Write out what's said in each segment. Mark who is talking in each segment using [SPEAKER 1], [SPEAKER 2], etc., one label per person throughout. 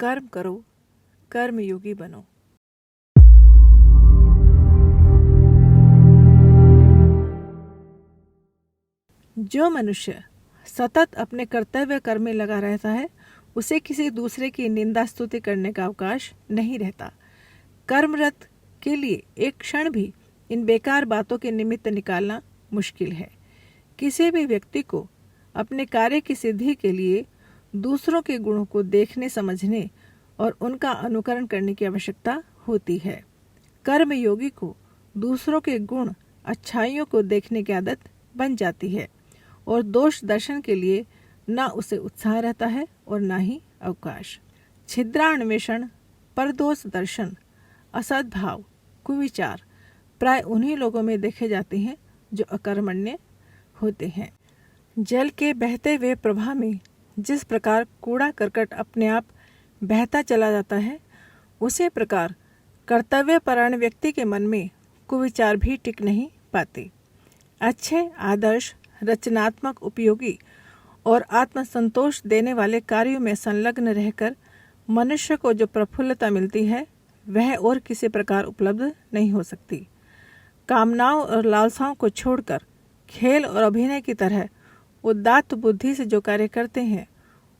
[SPEAKER 1] कर्म करो, कर्मयोगी बनो। जो मनुष्य सतत अपने कर्तव्य कर्म में लगा रहता है उसे किसी दूसरे की निंदा स्तुति करने का अवकाश नहीं रहता। कर्मरत के लिए एक क्षण भी इन बेकार बातों के निमित्त निकालना मुश्किल है। किसी भी व्यक्ति को अपने कार्य की सिद्धि के लिए दूसरों के गुणों को देखने समझने और उनका अनुकरण करने की आवश्यकता होती है। कर्मयोगी को दूसरों के गुण अच्छाइयों को देखने की आदत बन जाती है और दोष दर्शन के लिए न उसे उत्साह रहता है और न ही अवकाश। छिद्रान्वेषण, परदोष दर्शन, असद्भाव, कुविचार प्राय उन्हीं लोगों में देखे जाते हैं जो अकर्मण्य होते हैं। जल के बहते हुए प्रवाह में जिस प्रकार कूड़ा करकट अपने आप बहता चला जाता है, उसी प्रकार कर्तव्यपरायण व्यक्ति के मन में कुविचार भी टिक नहीं पाते। अच्छे, आदर्श, रचनात्मक, उपयोगी और आत्मसंतोष देने वाले कार्यों में संलग्न रहकर मनुष्य को जो प्रफुल्लता मिलती है वह और किसी प्रकार उपलब्ध नहीं हो सकती। कामनाओं और लालसाओं को छोड़कर खेल और अभिनय की तरह उदात्त बुद्धि से जो कार्य करते हैं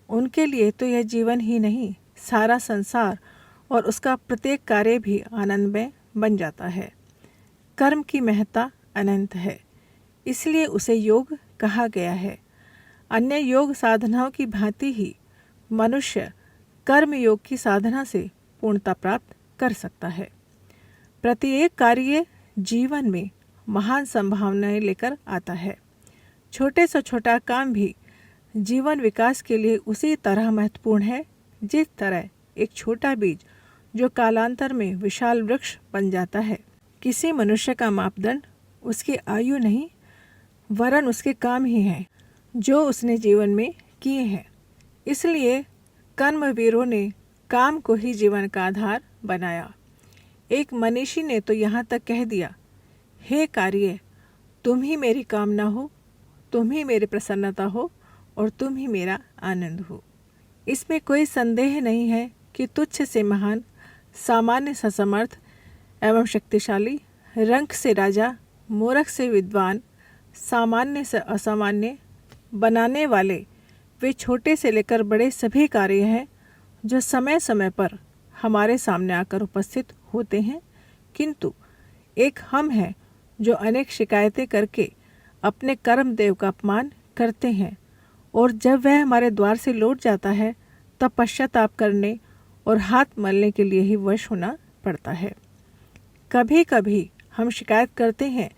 [SPEAKER 1] उनके लिए तो यह जीवन ही नहीं, सारा संसार और उसका प्रत्येक कार्य भी आनंदमय बन जाता है। कर्म की महत्ता अनंत है, इसलिए उसे योग कहा गया है। अन्य योग साधनाओं की भांति ही मनुष्य कर्म योग की साधना से पूर्णता प्राप्त कर सकता है। प्रत्येक कार्य जीवन में महान संभावनाएं लेकर आता है। छोटे से छोटा काम भी जीवन विकास के लिए उसी तरह महत्वपूर्ण है जिस तरह एक छोटा बीज जो कालांतर में विशाल वृक्ष बन जाता है। किसी मनुष्य का मापदंड उसकी आयु नहीं वरन उसके काम ही हैं जो उसने जीवन में किए हैं। इसलिए कर्मवीरों ने काम को ही जीवन का आधार बनाया। एक मनीषी ने तो यहाँ तक कह दिया, हे कार्य, तुम ही मेरी कामना हो, तुम ही मेरी प्रसन्नता हो और तुम ही मेरा आनंद हो। इसमें कोई संदेह नहीं है कि तुच्छ से महान, सामान्य से समर्थ एवं शक्तिशाली, रंक से राजा, मूर्ख से विद्वान, सामान्य से असामान्य बनाने वाले वे छोटे से लेकर बड़े सभी कार्य हैं जो समय समय पर हमारे सामने आकर उपस्थित होते हैं, किंतु एक हम हैं जो अनेक शिकायतें करके अपने कर्म देव का अपमान करते हैं और जब वह हमारे द्वार से लौट जाता है तब पश्चाताप करने और हाथ मलने के लिए ही वश होना पड़ता है। कभी कभी हम शिकायत करते हैं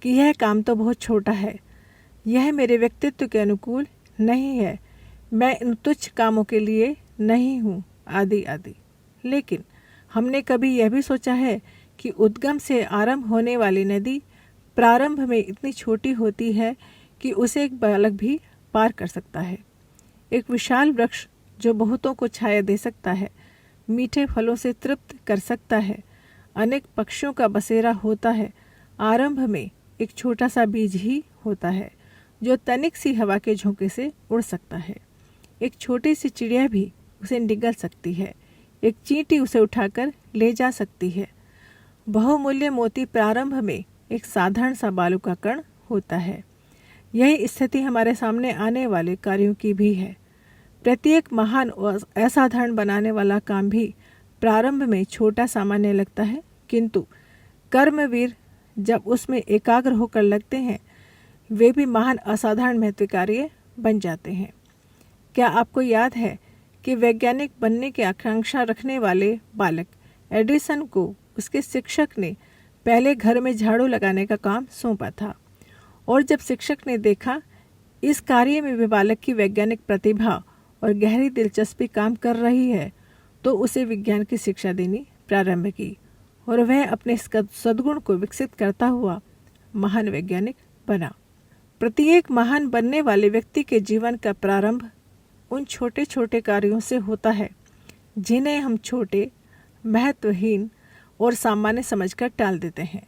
[SPEAKER 1] कि यह काम तो बहुत छोटा है, यह मेरे व्यक्तित्व के अनुकूल नहीं है, मैं इन तुच्छ कामों के लिए नहीं हूँ, आदि आदि। लेकिन हमने कभी यह भी सोचा है कि उद्गम से आरंभ होने वाली नदी प्रारंभ में इतनी छोटी होती है कि उसे एक बालक भी पार कर सकता है। एक विशाल वृक्ष जो बहुतों को छाया दे सकता है, मीठे फलों से तृप्त कर सकता है, अनेक पक्षियों का बसेरा होता है, आरंभ में एक छोटा सा बीज ही होता है जो तनिक सी हवा के झोंके से उड़ सकता है। एक छोटी सी चिड़िया भी उसे निगल सकती है, एक चींटी उसे उठाकर ले जा सकती है। बहुमूल्य मोती प्रारंभ में एक साधारण सा बालू का कण होता है। यही स्थिति हमारे सामने आने वाले कार्यों की भी है। प्रत्येक महान और असाधारण बनाने वाला काम भी प्रारंभ में छोटा सामान्य लगता है, किंतु कर्मवीर जब उसमें एकाग्र होकर लगते हैं वे भी महान असाधारण महत्व कार्य बन जाते हैं। क्या आपको याद है कि वैज्ञानिक बनने की आकांक्षा रखने वाले बालक एडिसन को उसके शिक्षक ने पहले घर में झाड़ू लगाने का काम सौंपा था और जब शिक्षक ने देखा इस कार्य में भी बालक की वैज्ञानिक प्रतिभा और गहरी दिलचस्पी काम कर रही है तो उसे विज्ञान की शिक्षा देनी प्रारंभ की और वह अपने सद्गुण को विकसित करता हुआ महान वैज्ञानिक बना। प्रत्येक महान बनने वाले व्यक्ति के जीवन का प्रारंभ उन छोटे छोटे कार्यों से होता है जिन्हें हम छोटे, महत्वहीन और सामान्य समझकर टाल देते हैं।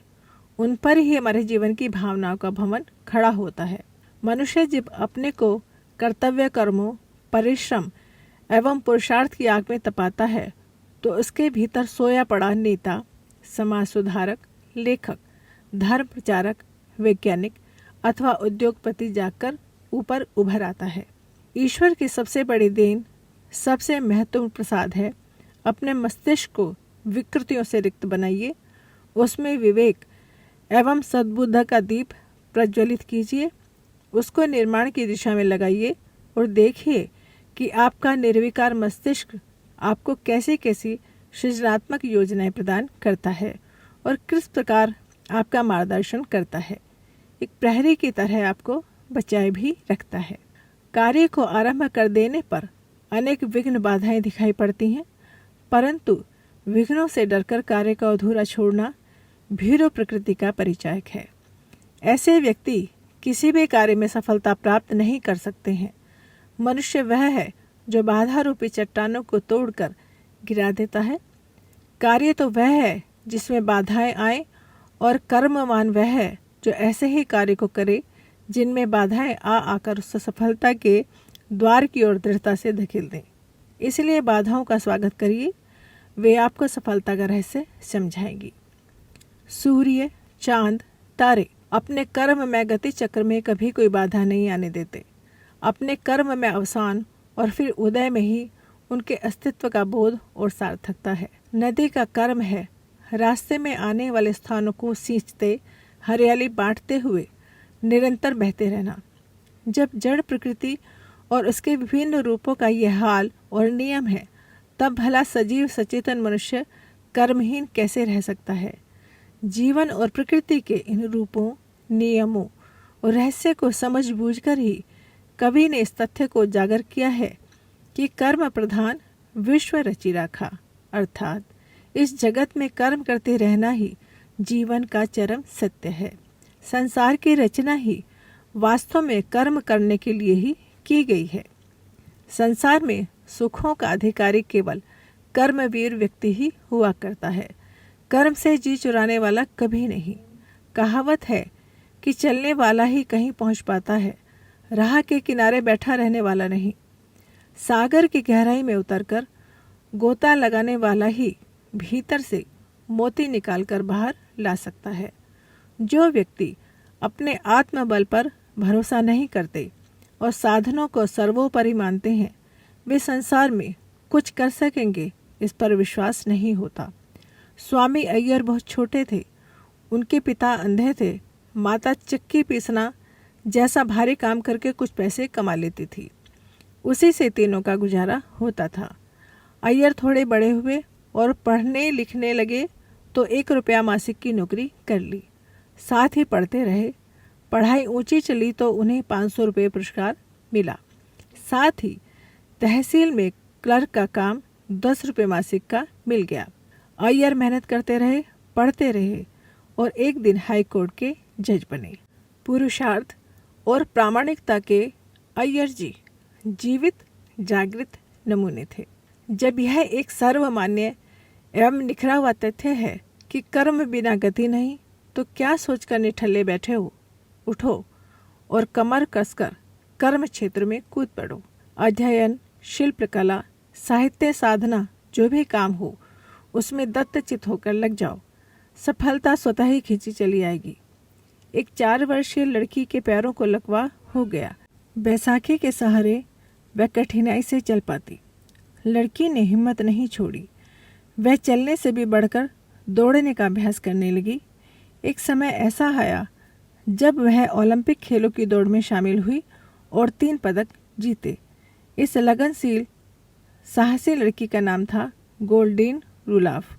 [SPEAKER 1] उन पर ही हमारे जीवन की भावनाओं का भवन खड़ा होता है। मनुष्य जब अपने को कर्तव्य कर्मों, परिश्रम एवं पुरुषार्थ की आग में तपाता है तो उसके भीतर सोया पड़ा नेता, समाज सुधारक, लेखक, धर्म प्रचारक, वैज्ञानिक अथवा उद्योगपति जागकर ऊपर उभर आता है। ईश्वर की सबसे बड़ी देन, सबसे महत्वपूर्ण प्रसाद है। अपने मस्तिष्क को विकृतियों से रिक्त बनाइए, उसमें विवेक एवं सद्बुद्ध का दीप प्रज्वलित कीजिए, उसको निर्माण की दिशा में लगाइए और देखिए कि आपका निर्विकार मस्तिष्क आपको कैसी कैसी सृजनात्मक योजनाएं प्रदान करता है और किस प्रकार आपका मार्गदर्शन करता है। एक प्रहरी की तरह आपको बचाए भी रखता है। कार्य को आरंभ कर देने पर अनेक विघ्न बाधाएं दिखाई पड़ती हैं, परंतु विघ्नों से डरकर कार्य का अधूरा छोड़ना भीरू प्रकृति का परिचायक है। ऐसे व्यक्ति किसी भी कार्य में सफलता प्राप्त नहीं कर सकते हैं। मनुष्य वह है जो बाधा रूपी चट्टानों को तोड़कर गिरा देता है। कार्य तो वह है जिसमें बाधाएं आए और कर्मवान वह है जो ऐसे ही कार्य को करे जिनमें बाधाएं आकर उससे सफलता के द्वार की ओर दृढ़ता से धकेल दें। इसलिए बाधाओं का स्वागत करिए, वे आपको सफलता का रहस्य समझाएंगी। सूर्य, चांद, तारे अपने कर्म में गति चक्र में कभी कोई बाधा नहीं आने देते। अपने कर्म में अवसान और फिर उदय में ही उनके अस्तित्व का बोध और सार्थकता है। नदी का कर्म है रास्ते में आने वाले स्थानों को सींचते, हरियाली बांटते हुए निरंतर बहते रहना। जब जड़ प्रकृति और उसके विभिन्न रूपों का यह हाल और नियम है, तब भला सजीव सचेतन मनुष्य कर्महीन कैसे रह सकता है। जीवन और प्रकृति के इन रूपों, नियमों और रहस्य को समझ बूझकर ही कवि ने इस तथ्य को उजागर किया है कि कर्म प्रधान विश्व रचि राखा, अर्थात इस जगत में कर्म करते रहना ही जीवन का चरम सत्य है। संसार की रचना ही वास्तव में कर्म करने के लिए ही की गई है। संसार में सुखों का अधिकारी केवल कर्मवीर व्यक्ति ही हुआ करता है। कर्म से जी चुराने वाला कभी नहीं। कहावत है कि चलने वाला ही कहीं पहुंच पाता है, राह के किनारे बैठा रहने वाला नहीं। सागर की गहराई में उतरकर गोता लगाने वाला ही भीतर से मोती निकालकर बाहर ला सकता है। जो व्यक्ति अपने आत्मबल पर भरोसा नहीं करते और साधनों को सर्वोपरि मानते हैं, वे संसार में कुछ कर सकेंगे इस पर विश्वास नहीं होता। स्वामी अय्यर बहुत छोटे थे, उनके पिता अंधे थे, माता चक्की पीसना जैसा भारी काम करके कुछ पैसे कमा लेती थी, उसी से तीनों का गुजारा होता था। अय्यर थोड़े बड़े हुए और पढ़ने लिखने लगे तो 1 रुपया मासिक की नौकरी कर ली। साथ ही पढ़ते रहे। पढ़ाई ऊंची चली तो उन्हें 500 रुपये पुरस्कार मिला। साथ ही तहसील में क्लर्क का काम 10 रुपये मासिक का मिल गया। अय्यर मेहनत करते रहे, पढ़ते रहे और एक दिन हाई कोर्ट के जज बने। पुरुषार्थ और प्रामाणिकता के अय्यर जी जीवित जागृत नमूने थे। जब यह एक सर्वमान्य एवं निखरा हुआ तथ्य है कि कर्म बिना गति नहीं, तो क्या सोचकर निठल्ले बैठे हो? उठो और कमर कसकर कर्म क्षेत्र में कूद पड़ो। अध्ययन, शिल्पकला, साहित्य साधना, जो भी काम हो उसमें दत्तचित होकर लग जाओ। सफलता स्वतः ही खींची चली आएगी। एक 4 वर्षीय लड़की के पैरों को लकवा हो गया। बैसाखी के सहारे वह कठिनाई से चल पाती। लड़की ने हिम्मत नहीं छोड़ी। वह चलने से भी बढ़कर दौड़ने का अभ्यास करने लगी। एक समय ऐसा आया जब वह ओलंपिक खेलों की दौड़ में शामिल हुई और 3 पदक जीते। इस लगनशील साहसी लड़की का नाम था गोल्डीन रुलाफ।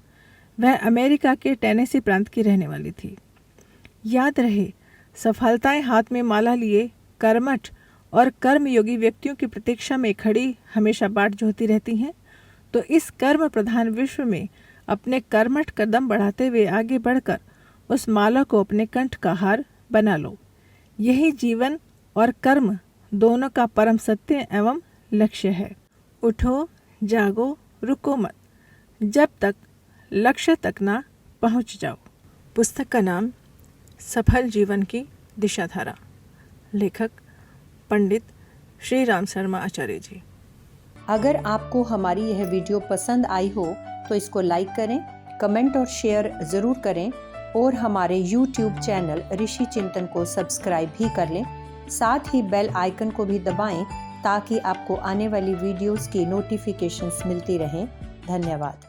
[SPEAKER 1] वह अमेरिका के टेनेसी प्रांत की रहने वाली थी। याद रहे, सफलताएं हाथ में माला लिए कर्मठ और कर्मयोगी व्यक्तियों की प्रतीक्षा में खड़ी हमेशा बाट जोहती रहती हैं। तो इस कर्म प्रधान विश्व में अपने कर्मठ कदम बढ़ाते हुए आगे बढ़कर उस माला को अपने कंठ का हार बना लो। यही जीवन और कर्म दोनों का परम सत्य एवं लक्ष्य है। उठो, जागो, रुको मत, जब तक लक्ष्य तक ना पहुंच जाओ। पुस्तक का नाम सफल जीवन की दिशाधारा। लेखक पंडित श्री राम शर्मा आचार्य जी।
[SPEAKER 2] अगर आपको हमारी यह वीडियो पसंद आई हो तो इसको लाइक करें, कमेंट और शेयर ज़रूर करें और हमारे YouTube चैनल ऋषि चिंतन को सब्सक्राइब भी कर लें। साथ ही बेल आइकन को भी दबाएं ताकि आपको आने वाली वीडियोस की नोटिफिकेशंस मिलती रहें। धन्यवाद।